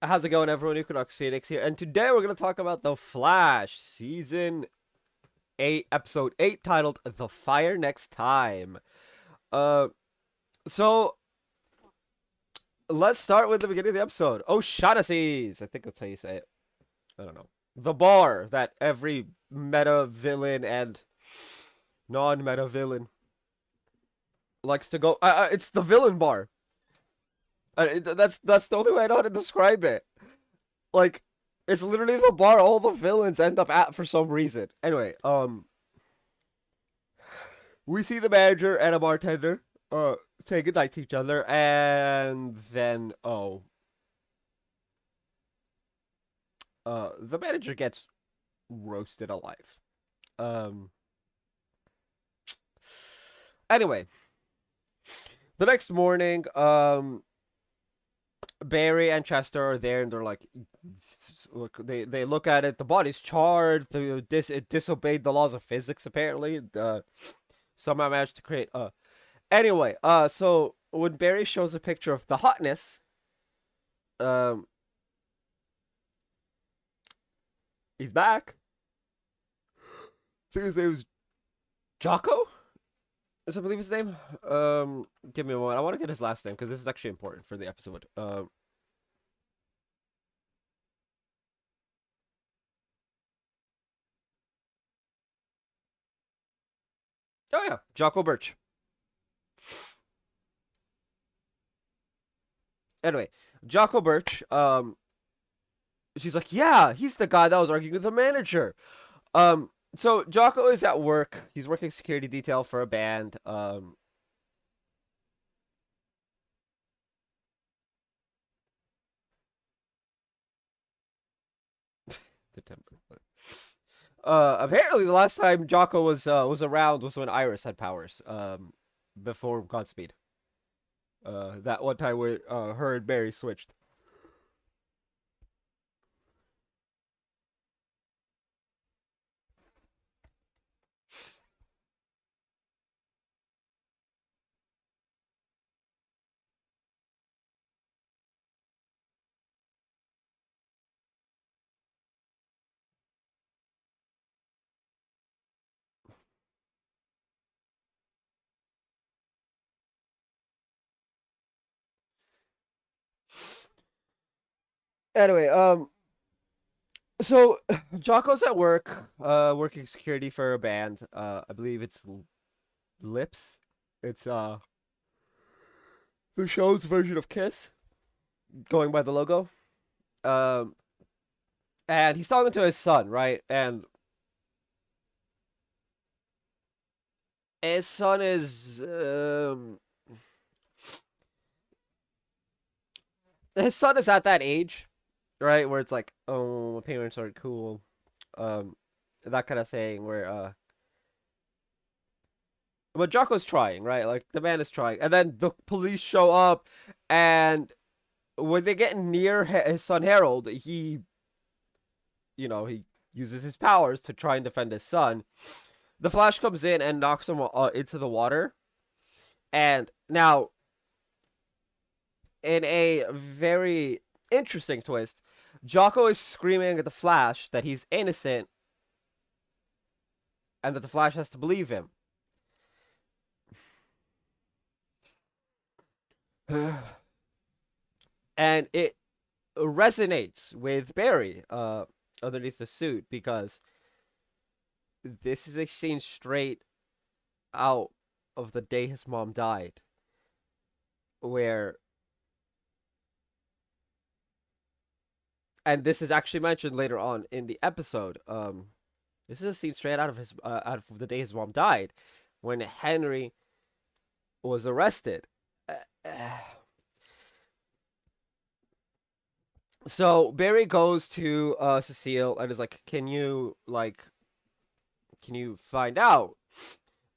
How's it going, everyone? Equinox Phoenix here, and today we're going to talk about The Flash, Season 8, Episode 8, titled The Fire Next Time. Uh, so, let's start with the beginning of the episode. O'Shaughnessy's, I think that's how you say it. I don't know. The bar that every meta villain and non-meta villain likes to go. It's the villain bar. That's the only way I know how to describe it. Like, it's literally the bar all the villains end up at for some reason. Anyway, we see the manager and a bartender say goodnight to each other, and then the manager gets roasted alive. Um anyway, the next morning, Barry and Chester are there, and they're like, look, they look at it. The body's charred. It disobeyed the laws of physics. Apparently, somehow managed to create. Anyway, so when Barry shows a picture of the hotness, um, he's back. I think his name is Jocko. Is I believe his name. Give me a moment. I want to get his last name because this is actually important for the episode. Oh yeah, Jocko Birch. Anyway, Jocko Birch. She's like, yeah, he's the guy that was arguing with the manager. So Jocko is at work. He's working security detail for a band. September. Apparently the last time Jocko was around was when Iris had powers. Before Godspeed. That one time where her and Barry switched. Anyway, so Jocko's at work, working security for a band. I believe it's Lips. It's the show's version of Kiss, going by the logo. Um, and he's talking to his son, right? And his son is at that age, right, where it's like, oh, my parents aren't cool, um, that kind of thing. Where but Jocko's trying, right? Like the man is trying, and then the police show up, and when they get near his son Harold, he uses his powers to try and defend his son. The Flash comes in and knocks him into the water, and now in a very interesting twist, Jocko is screaming at the Flash that he's innocent and that the Flash has to believe him. And it resonates with Barry underneath the suit because this is a scene straight out of the day his mom died, where, and this is actually mentioned later on in the episode. This is a scene straight out of the day his mom died, when Henry was arrested. So Barry goes to Cecile and is like, can you find out?"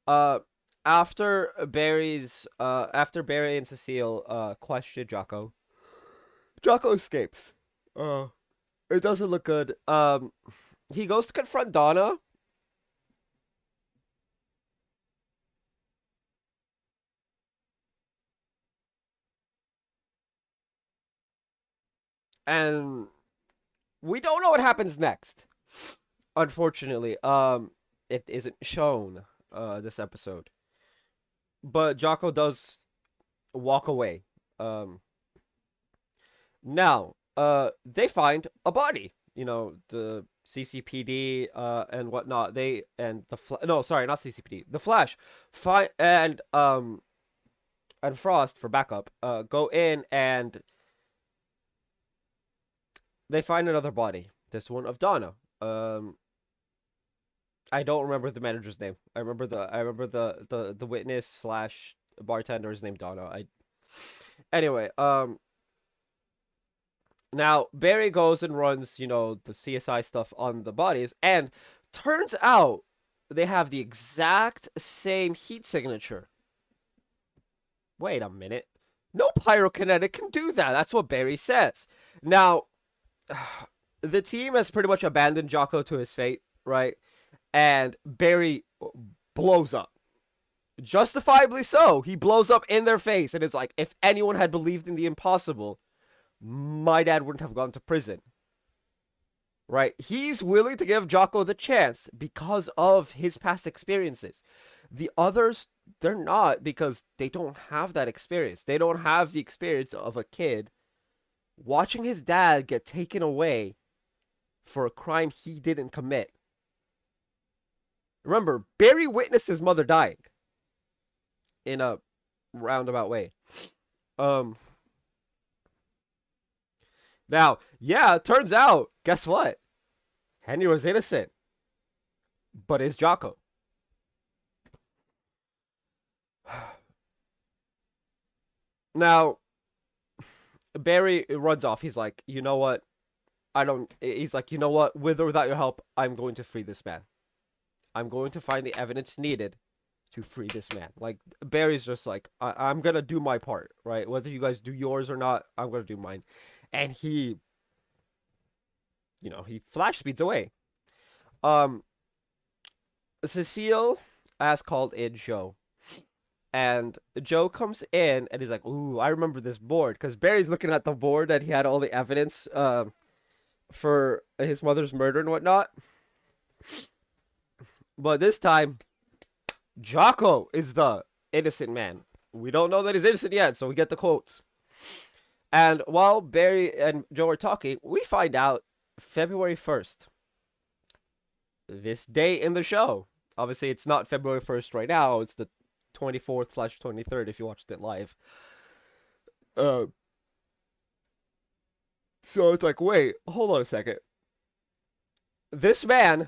Uh, after Barry and Cecile question Jocko, Jocko escapes. Uh, it doesn't look good. He goes to confront Donna, and we don't know what happens next. Unfortunately, it isn't shown this episode, but Jocko does walk away. Um, Now, they find a body. You know, the CCPD and whatnot. They and the no, sorry, not CCPD. The Flash, find and Frost for backup. Go in and they find another body. This one of Donna. I don't remember the manager's name. I remember the witness slash bartender's name Donna. Anyway. Now, Barry goes and runs, you know, the CSI stuff on the bodies, and turns out they have the exact same heat signature. Wait a minute. No pyrokinetic can do that. That's what Barry says. Now, the team has pretty much abandoned Jocko to his fate, right? And Barry blows up. Justifiably so. He blows up in their face, and it's like, if anyone had believed in the impossible, my dad wouldn't have gone to prison. Right? He's willing to give Jocko the chance because of his past experiences. The others, they're not, because they don't have that experience. They don't have the experience of a kid watching his dad get taken away for a crime he didn't commit. Remember, Barry witnessed his mother dying in a roundabout way. Now, yeah, it turns out, guess what? Henry was innocent. But is Jocko? Now, Barry runs off. He's like, you know what? He's like, you know what? With or without your help, I'm going to free this man. I'm going to find the evidence needed to free this man. Like, Barry's just like, I'm going to do my part, right? Whether you guys do yours or not, I'm going to do mine. And he, you know, he flash speeds away. Cecile has called in Joe. And Joe comes in and he's like, ooh, I remember this board. Because Barry's looking at the board that he had all the evidence for his mother's murder and whatnot. But this time, Jocko is the innocent man. We don't know that he's innocent yet, so we get the quotes. And while Barry and Joe are talking, we find out February 1st. This day in the show. Obviously, it's not February 1st right now. It's the 24th/23rd if you watched it live. So it's like, wait, hold on a second. This man's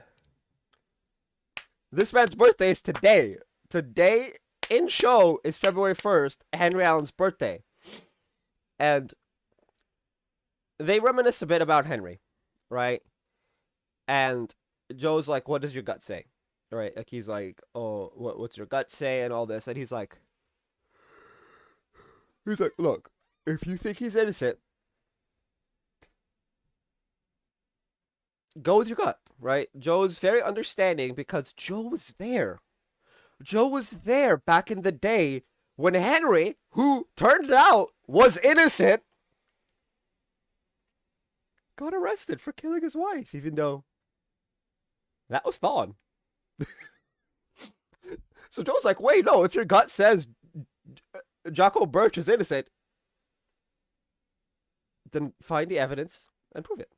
birthday is today. Today in show is February 1st, Henry Allen's birthday. And they reminisce a bit about Henry, right? And Joe's like, what does your gut say? Right? Like, he's like, oh, what's your gut say and all this? And he's like, look, if you think he's innocent, go with your gut, right? Joe's very understanding because Joe was there. Joe was there back in the day when Henry, who turned out was innocent, got arrested for killing his wife, even though that was Thawne. So Joe's like, wait, no, if your gut says Jocko Birch is innocent, then find the evidence and prove it.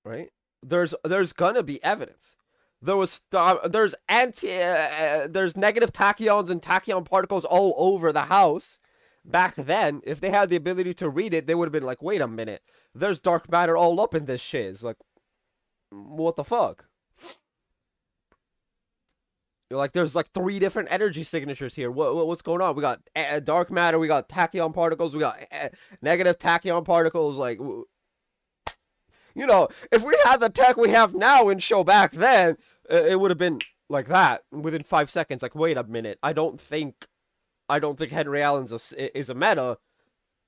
Right? There's gonna be evidence. There's negative tachyons and tachyon particles all over the house. Back then, if they had the ability to read it, they would have been like, wait a minute, there's dark matter all up in this shiz. Like, what the fuck? You're like, there's like 3 different energy signatures here. What's going on? We got dark matter, we got tachyon particles, we got negative tachyon particles. Like, you know, if we had the tech we have now in show back then, it would have been like that within 5 seconds. Like, wait a minute, I don't think Henry Allen's is a meta,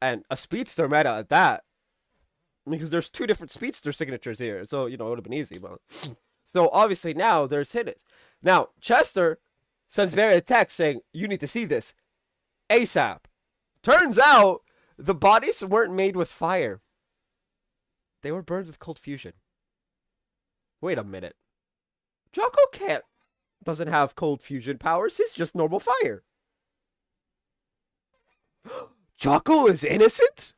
and a speedster meta at that, because there's 2 different speedster signatures here. So, you know, it would have been easy, but so obviously now there's hidden. Now Chester sends Barry a text saying, you need to see this ASAP. Turns out The bodies weren't made with fire. They were burned with cold fusion. Wait a minute. Jocko can't doesn't have cold fusion powers. He's just normal fire. Jocko is innocent?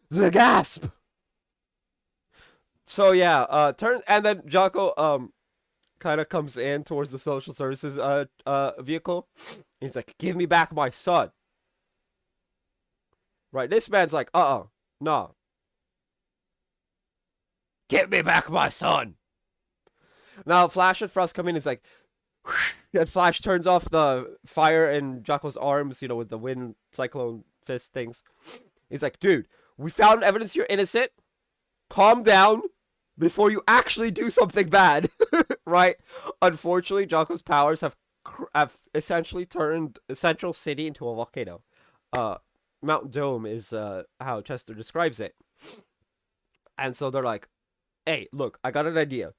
The gasp. So yeah, turn and then Jocko kind of comes in towards the social services vehicle. He's like, "Give me back my son." Right, this man's like, nah. Give me back my son. Now Flash and Frost come in. It's like, and Flash turns off the fire in Jocko's arms, with the wind cyclone fist things. He's like, "Dude, we found evidence you're innocent. Calm down before you actually do something bad." Right? Unfortunately, Jocko's powers have essentially turned Central City into a volcano. Mount Dome is how Chester describes it. And so they're like, "Hey, look, I got an idea.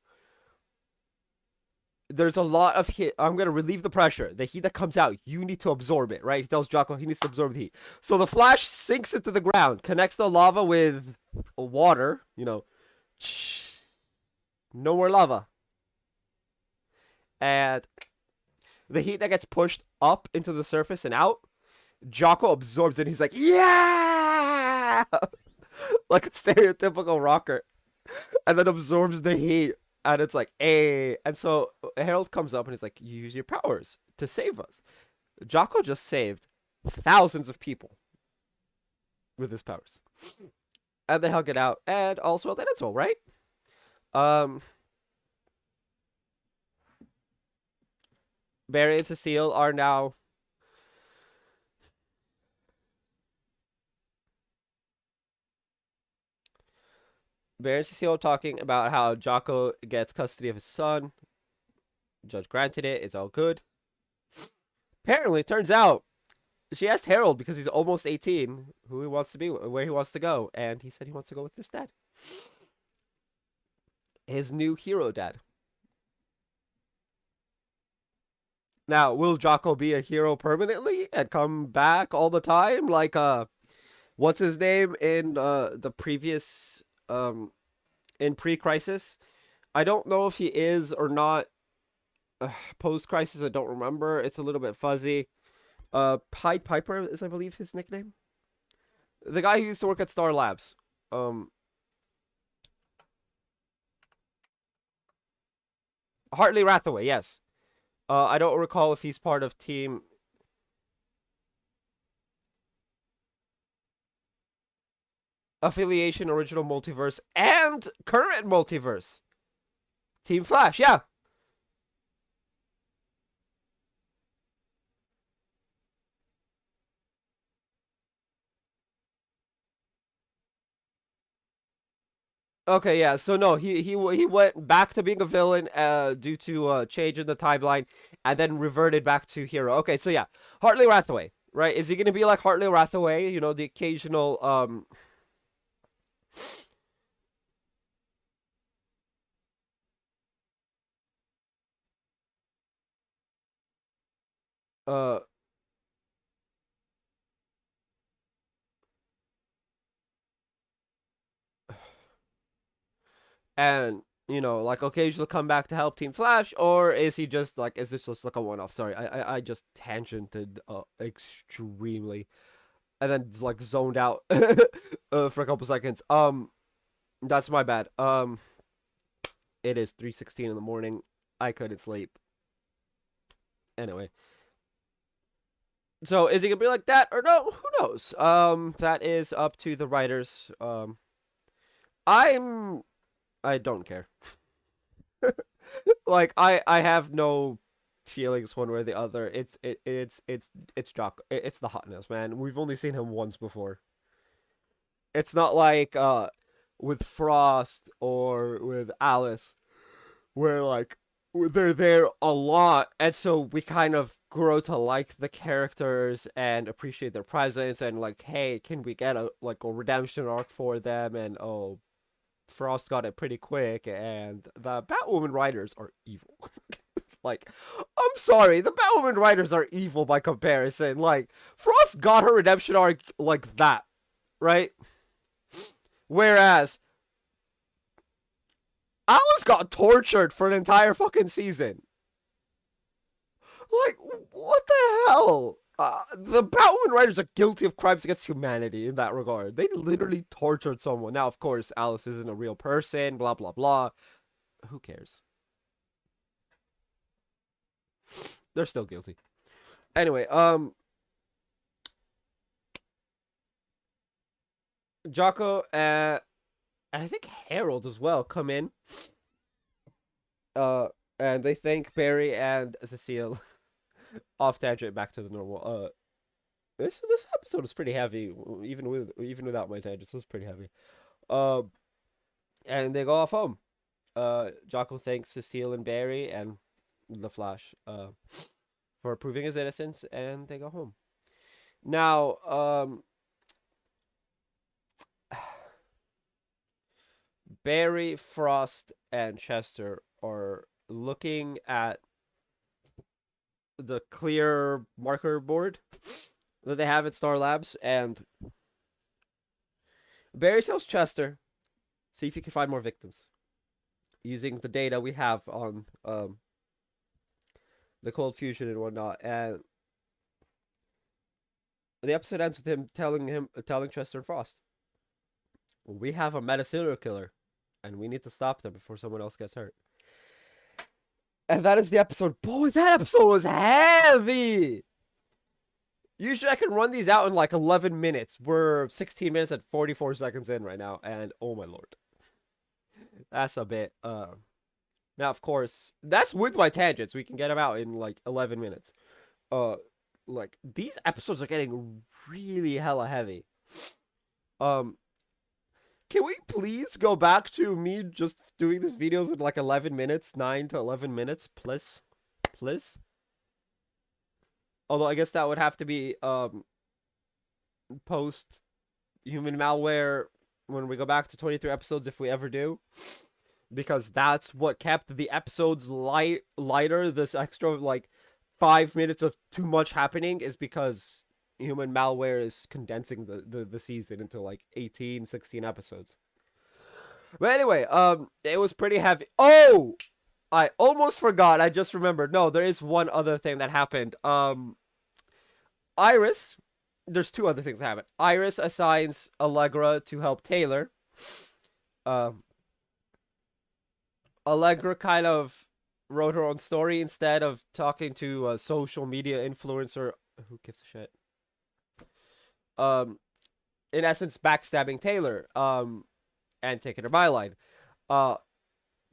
There's a lot of heat. I'm going to relieve the pressure. The heat that comes out, you need to absorb it," right? He tells Jocko he needs to absorb the heat. So the Flash sinks into the ground, connects the lava with water, no more lava. And the heat that gets pushed up into the surface and out, Jocko absorbs it. He's like, "Yeah!" Like a stereotypical rocker. And then absorbs the heat. And it's like, "Hey." And so Harold comes up and he's like, "You use your powers to save us." Jocko just saved thousands of people with his powers. And they hug it out. And also, then it's all right. Barry and Cecile are now Barry and Cecile talking about how Jocko gets custody of his son. Judge granted it. It's all good. Apparently, it turns out she asked Harold because he's almost 18 who he wants to be, where he wants to go, and he said he wants to go with his dad. His new hero dad. Now, will Jocko be a hero permanently and come back all the time? Like, what's his name in the previous, in pre-crisis? I don't know if he is or not. Post-crisis, I don't remember. It's a little bit fuzzy. Pied Piper is, I believe, his nickname. The guy who used to work at Star Labs. Hartley Rathaway, yes. I don't recall if he's part of Team Affiliation, Original Multiverse, and Current Multiverse. Team Flash, yeah. Okay, yeah. So no, he went back to being a villain due to change in the timeline, and then reverted back to hero. Okay, so yeah, Hartley Rathaway, right? Is he gonna be like Hartley Rathaway? The occasional uh and like occasionally come back to help Team Flash, or is he just like is this just like a one off? Sorry, I just tangented extremely, and then like zoned out for a couple seconds. That's my bad. It is 3:16 in the morning. I couldn't sleep. Anyway, so is he gonna be like that or no? Who knows? That is up to the writers. I'm I don't care. Like I have no feelings one way or the other. It's Jock. It's the hotness, man. We've only seen him once before. It's not like with Frost or with Alice where like they're there a lot, and so we kind of grow to like the characters and appreciate their presence, and like, hey, can we get a redemption arc for them? And oh, Frost got it pretty quick, and the Batwoman writers are evil. Like, I'm sorry, the Batwoman writers are evil by comparison. Like, Frost got her redemption arc like that. right? Whereas Alice got tortured for an entire fucking season. Like, what the hell? The Batwoman writers are guilty of crimes against humanity in that regard. They literally tortured someone. Now, of course, Alice isn't a real person, blah, blah, blah. Who cares? They're still guilty. Anyway, Jocko and I think Harold as well come in. And they thank Barry and Cecile. Off tangent, back to the normal. This episode was pretty heavy, even without my tangents. It was pretty heavy. Um, and they go off home. Jocko thanks Cecile and Barry and the Flash for proving his innocence, and they go home. Now, Barry, Frost, and Chester are looking at the clear marker board that they have at Star Labs, and Barry tells Chester, see if you can find more victims using the data we have on the cold fusion and whatnot. And the episode ends with him telling Chester and Frost, we have a meta serial killer, and we need to stop them before someone else gets hurt. And that is the episode. Boy, that episode was heavy. Usually I can run these out in like 11 minutes. We're 16 minutes and 44 seconds in right now, and oh my lord. That's a bit. Now, of course, that's with my tangents. We can get them out in like 11 minutes. Like, these episodes are getting really hella heavy. Can we please go back to me just doing these videos in like 11 minutes? 9 to 11 minutes, please? Please? Although I guess that would have to be post Human Malware when we go back to 23 episodes, if we ever do. Because that's what kept the episodes lighter. This extra like 5 minutes of too much happening is because Human Malware is condensing the season into like 18, 16 episodes. But anyway, it was pretty heavy. Oh, I almost forgot. I just remembered. No, there is one other thing that happened. Iris, there's two other things that happen. Iris assigns Allegra to help Taylor. Allegra kind of wrote her own story instead of talking to a social media influencer. Who gives a shit? In essence, backstabbing Taylor, and taking her byline.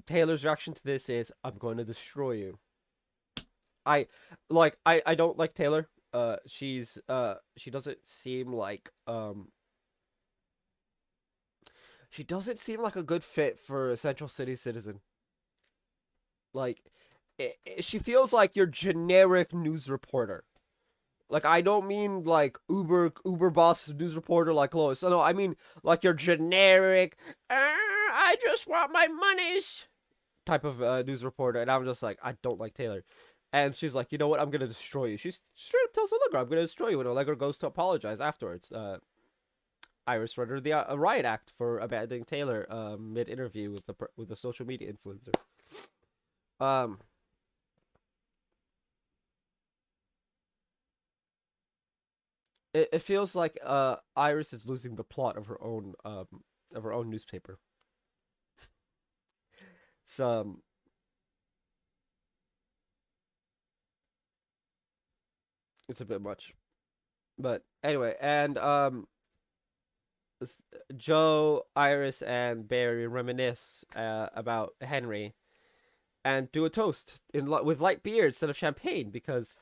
Taylor's reaction to this is, I'm going to destroy you. I don't like Taylor. She doesn't seem like, she doesn't seem like a good fit for a Central City citizen. Like, she feels like your generic news reporter. Like, I don't mean like Uber boss news reporter like Lois. No, I mean like your generic, I just want my monies type of news reporter. And I'm just like, I don't like Taylor. And she's like, you know what? I'm gonna destroy you. She straight up tells Allegra, I'm gonna destroy you. And Allegra goes to apologize afterwards. Iris rendered the riot act for abandoning Taylor mid interview with the social media influencer. It feels like Iris is losing the plot of her own newspaper. It's a bit much. But anyway, and Joe, Iris, and Barry reminisce about Henry and do a toast with light beer instead of champagne, because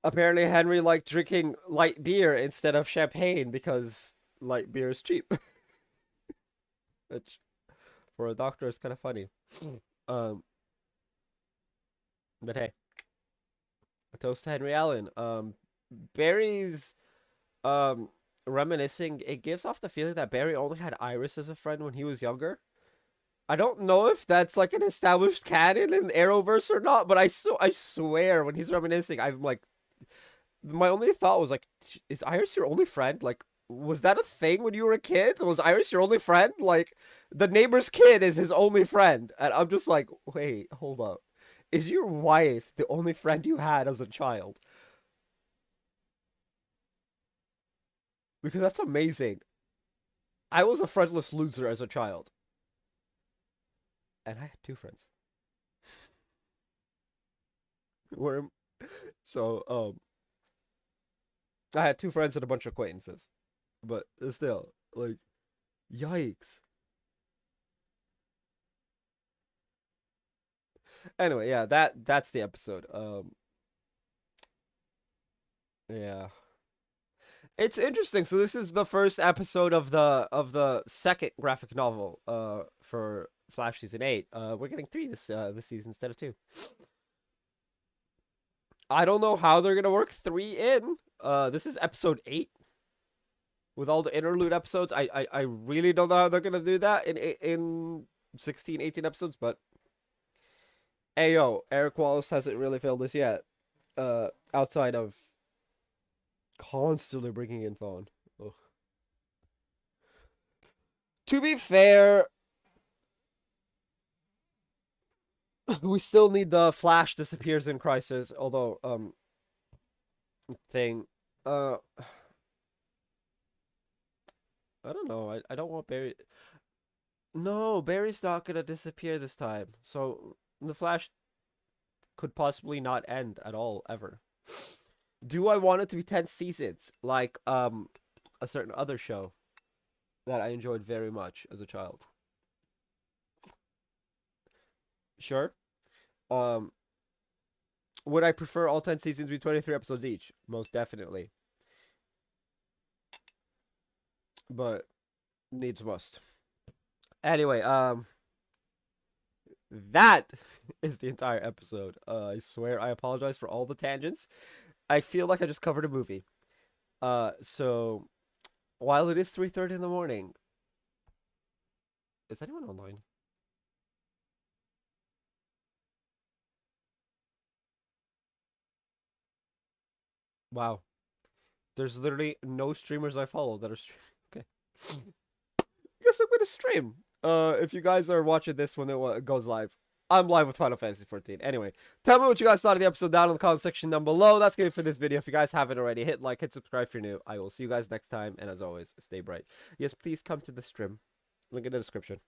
apparently Henry liked drinking light beer instead of champagne because light beer is cheap. Which, for a doctor, is kind of funny. But hey, a toast to Henry Allen. Barry's reminiscing, it gives off the feeling that Barry only had Iris as a friend when he was younger. I don't know if that's like an established canon in Arrowverse or not, but I swear when he's reminiscing, I'm like, my only thought was like, is Iris your only friend? Like, Was that a thing when you were a kid? Was Iris your only friend? Like, the neighbor's kid is his only friend. And I'm just like, wait, hold up. Is your wife the only friend you had as a child? Because that's amazing. I was a friendless loser as a child. And I had two friends. Were so I had two friends and a bunch of acquaintances. But still, like, yikes. Anyway, yeah, that's the episode. Yeah. It's interesting. So this is the first episode of the second graphic novel for Flash season 8. We're getting 3 this season instead of 2. I don't know how they're going to work 3 in. This is episode 8 with all the interlude episodes. I really don't know how they're going to do that in 16, 18 episodes, but Ayo, Eric Wallace hasn't really failed us yet. Outside of constantly bringing in Thawne. Ugh. To be fair, we still need the Flash disappears in Crisis, although thing. I don't know. I don't want Barry. No, Barry's not gonna disappear this time. So the Flash could possibly not end at all ever. Do I want it to be 10 seasons like a certain other show that I enjoyed very much as a child? Sure. Um would I prefer all 10 seasons be 23 episodes each? Most definitely. But needs must. Anyway, that is the entire episode. I swear I apologize for all the tangents. I feel like I just covered a movie. So while it is 3:30 in the morning, is anyone online? Wow. There's literally no streamers I follow that are streaming. Okay. I guess I'm gonna stream. If you guys are watching this when it goes live, I'm live with Final Fantasy 14. Anyway, tell me what you guys thought of the episode down in the comment section down below. That's gonna be for this video. If you guys haven't already, hit like, hit subscribe if you're new. I will see you guys next time, and as always, stay bright. Yes, please come to the stream. Link in the description.